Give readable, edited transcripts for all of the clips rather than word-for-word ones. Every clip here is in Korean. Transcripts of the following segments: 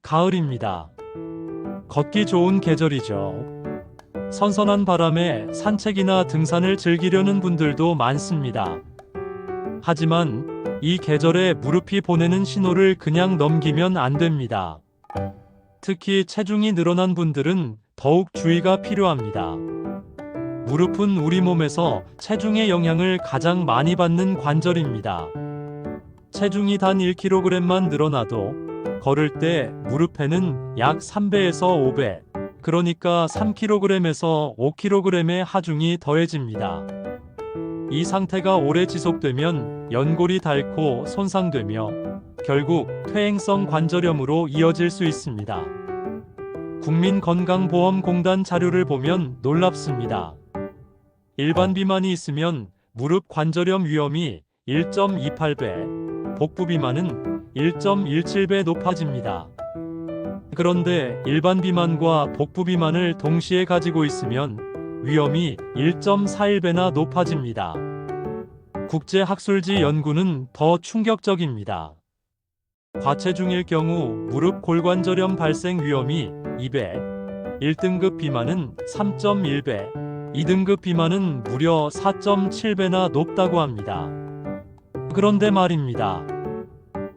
가을입니다. 걷기 좋은 계절이죠. 선선한 바람에 산책이나 등산을 즐기려는 분들도 많습니다. 하지만 이 계절에 무릎이 보내는 신호를 그냥 넘기면 안 됩니다. 특히 체중이 늘어난 분들은 더욱 주의가 필요합니다. 무릎은 우리 몸에서 체중의 영향을 가장 많이 받는 관절입니다. 체중이 단 1kg만 늘어나도 걸을 때 무릎에는 약 3배에서 5배, 그러니까 3kg에서 5kg의 하중이 더해집니다. 이 상태가 오래 지속되면 연골이 닳고 손상되며 결국 퇴행성 관절염으로 이어질 수 있습니다. 국민건강보험공단 자료를 보면 놀랍습니다. 일반 비만이 있으면 무릎 관절염 위험이 1.28배, 복부 비만은 1.17배 높아집니다. 그런데 일반 비만과 복부 비만을 동시에 가지고 있으면 위험이 1.41배나 높아집니다. 국제학술지 연구는 더 충격적입니다. 과체중일 경우 무릎 골관절염 발생 위험이 2배, 1등급 비만은 3.1배, 2등급 비만은 무려 4.7배나 높다고 합니다. 그런데 말입니다.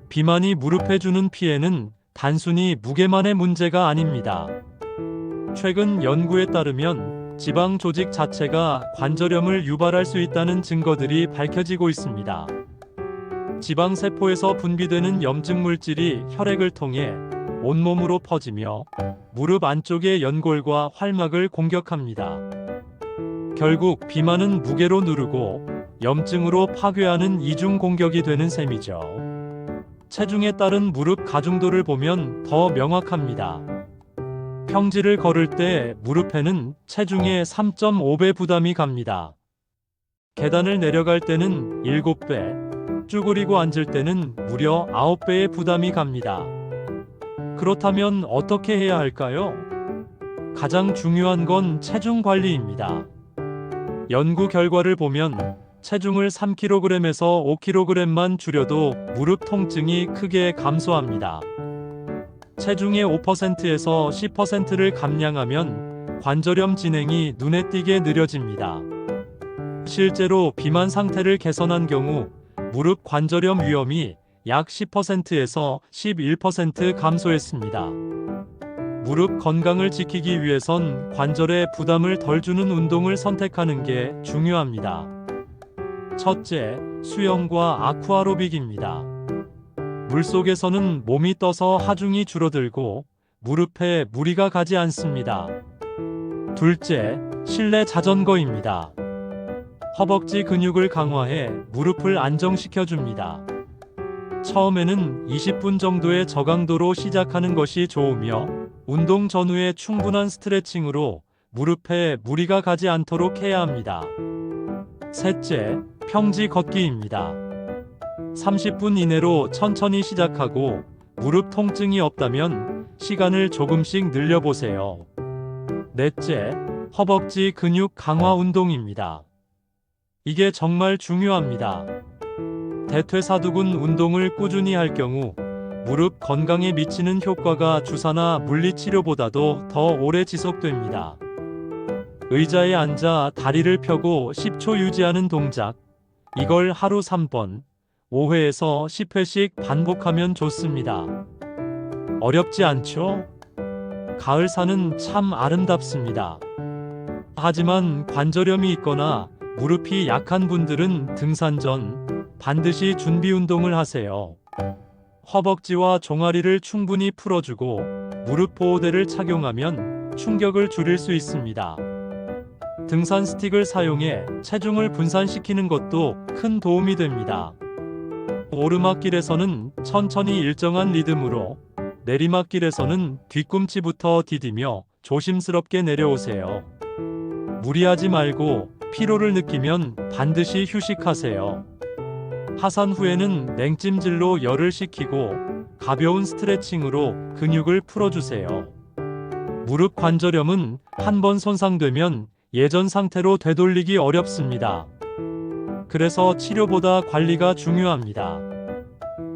비만이 무릎에 주는 피해는 단순히 무게만의 문제가 아닙니다. 최근 연구에 따르면 지방 조직 자체가 관절염을 유발할 수 있다는 증거들이 밝혀지고 있습니다. 지방세포에서 분비되는 염증 물질이 혈액을 통해 온몸으로 퍼지며 무릎 안쪽의 연골과 활막을 공격합니다. 결국 비만은 무게로 누르고 염증으로 파괴하는 이중 공격이 되는 셈이죠. 체중에 따른 무릎 가중도를 보면 더 명확합니다. 평지를 걸을 때 무릎에는 체중의 3.5배 부담이 갑니다. 계단을 내려갈 때는 7배, 쭈그리고 앉을 때는 무려 9배의 부담이 갑니다. 그렇다면 어떻게 해야 할까요? 가장 중요한 건 체중 관리입니다. 연구 결과를 보면 체중을 3kg에서 5kg만 줄여도 무릎 통증이 크게 감소합니다. 체중의 5%에서 10%를 감량하면 관절염 진행이 눈에 띄게 느려집니다. 실제로 비만 상태를 개선한 경우 무릎 관절염 위험이 약 10%에서 11% 감소했습니다. 무릎 건강을 지키기 위해선 관절에 부담을 덜 주는 운동을 선택하는 게 중요합니다. 첫째, 수영과 아쿠아로빅입니다. 물속에서는 몸이 떠서 하중이 줄어들고 무릎에 무리가 가지 않습니다. 둘째, 실내 자전거입니다. 허벅지 근육을 강화해 무릎을 안정시켜줍니다. 처음에는 20분 정도의 저강도로 시작하는 것이 좋으며 운동 전후에 충분한 스트레칭으로 무릎에 무리가 가지 않도록 해야 합니다. 셋째, 평지 걷기입니다. 30분 이내로 천천히 시작하고 무릎 통증이 없다면 시간을 조금씩 늘려보세요. 넷째, 허벅지 근육 강화 운동입니다. 이게 정말 중요합니다. 대퇴사두근 운동을 꾸준히 할 경우 무릎 건강에 미치는 효과가 주사나 물리치료보다도 더 오래 지속됩니다. 의자에 앉아 다리를 펴고 10초 유지하는 동작, 이걸 하루 3번, 5회에서 10회씩 반복하면 좋습니다. 어렵지 않죠? 가을산은 참 아름답습니다. 하지만 관절염이 있거나 무릎이 약한 분들은 등산 전 반드시 준비 운동을 하세요. 허벅지와 종아리를 충분히 풀어주고 무릎 보호대를 착용하면 충격을 줄일 수 있습니다. 등산 스틱을 사용해 체중을 분산시키는 것도 큰 도움이 됩니다. 오르막길에서는 천천히 일정한 리듬으로, 내리막길에서는 뒤꿈치부터 디디며 조심스럽게 내려오세요. 무리하지 말고 피로를 느끼면 반드시 휴식하세요. 하산 후에는 냉찜질로 열을 식히고 가벼운 스트레칭으로 근육을 풀어주세요. 무릎 관절염은 한번 손상되면 예전 상태로 되돌리기 어렵습니다. 그래서 치료보다 관리가 중요합니다.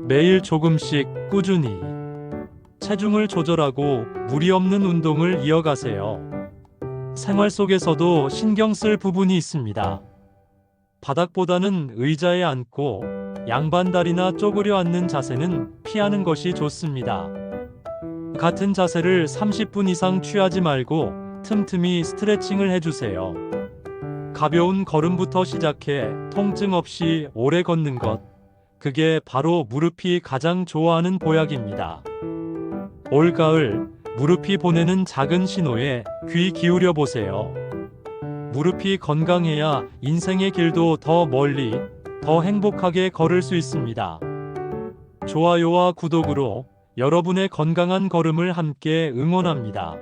매일 조금씩 꾸준히 체중을 조절하고 무리 없는 운동을 이어가세요. 생활 속에서도 신경 쓸 부분이 있습니다. 바닥보다는 의자에 앉고 양반다리나 쪼그려 앉는 자세는 피하는 것이 좋습니다. 같은 자세를 30분 이상 취하지 말고 틈틈이 스트레칭을 해주세요. 가벼운 걸음부터 시작해 통증 없이 오래 걷는 것, 그게 바로 무릎이 가장 좋아하는 보약입니다. 올가을, 무릎이 보내는 작은 신호에 귀 기울여 보세요. 무릎이 건강해야 인생의 길도 더 멀리, 더 행복하게 걸을 수 있습니다. 좋아요와 구독으로 여러분의 건강한 걸음을 함께 응원합니다.